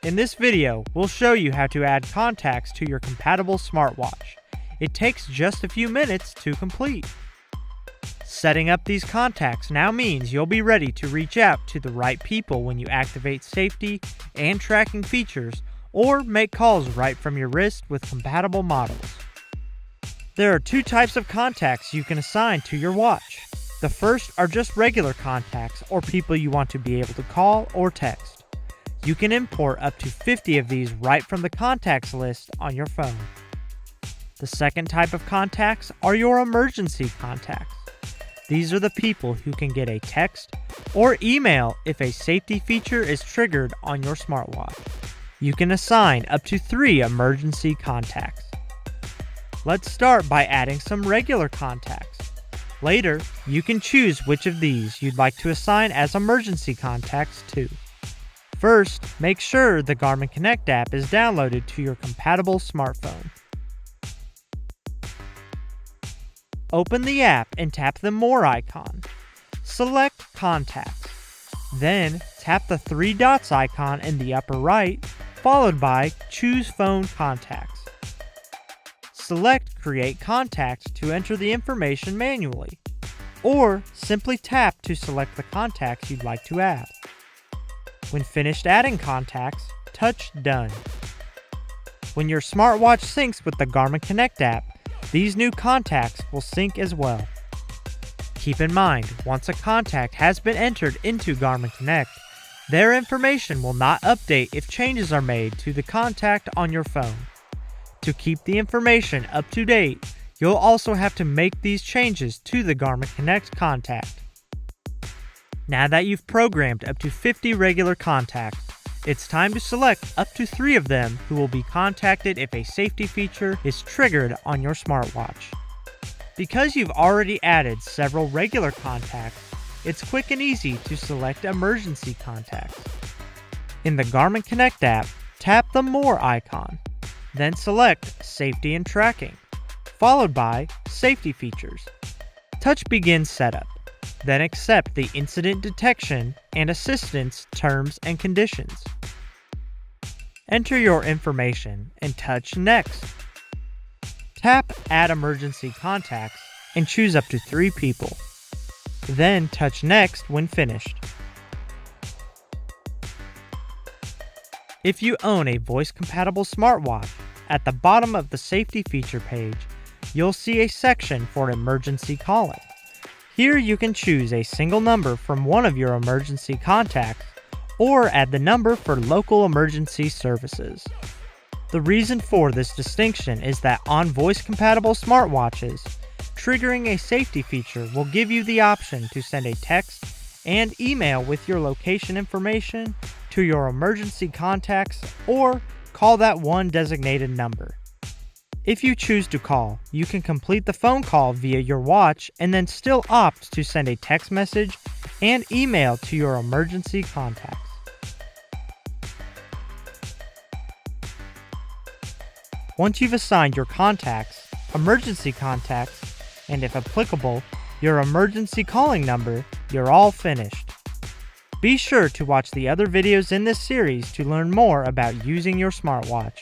In this video, we'll show you how to add contacts to your compatible smartwatch. It takes just a few minutes to complete. Setting up these contacts now means you'll be ready to reach out to the right people when you activate safety and tracking features or make calls right from your wrist with compatible models. There are two types of contacts you can assign to your watch. The first are just regular contacts or people you want to be able to call or text. You can import up to 50 of these right from the contacts list on your phone. The second type of contacts are your emergency contacts. These are the people who can get a text or email if a safety feature is triggered on your smartwatch. You can assign up to 3 emergency contacts. Let's start by adding some regular contacts. Later, you can choose which of these you'd like to assign as emergency contacts to. First, make sure the Garmin Connect app is downloaded to your compatible smartphone. Open the app and tap the More icon. Select Contacts. Then, tap the 3 dots icon in the upper right, followed by Choose Phone Contacts. Select Create Contacts to enter the information manually, or simply tap to select the contacts you'd like to add. When finished adding contacts, touch Done. When your smartwatch syncs with the Garmin Connect app, these new contacts will sync as well. Keep in mind, once a contact has been entered into Garmin Connect, their information will not update if changes are made to the contact on your phone. To keep the information up to date, you'll also have to make these changes to the Garmin Connect contact. Now that you've programmed up to 50 regular contacts, it's time to select up to 3 of them who will be contacted if a safety feature is triggered on your smartwatch. Because you've already added several regular contacts, it's quick and easy to select emergency contacts. In the Garmin Connect app, tap the More icon, then select Safety and Tracking, followed by Safety Features. Touch Begin Setup, then accept the Incident Detection and Assistance Terms and Conditions. Enter your information and touch Next. Tap Add Emergency Contacts and choose up to 3 people. Then touch Next when finished. If you own a voice-compatible smartwatch, at the bottom of the safety feature page, you'll see a section for emergency calling. Here you can choose a single number from one of your emergency contacts or add the number for local emergency services. The reason for this distinction is that on voice-compatible smartwatches, triggering a safety feature will give you the option to send a text and email with your location information to your emergency contacts or call that one designated number. If you choose to call, you can complete the phone call via your watch and then still opt to send a text message and email to your emergency contacts. Once you've assigned your contacts, emergency contacts, and if applicable, your emergency calling number, you're all finished. Be sure to watch the other videos in this series to learn more about using your smartwatch.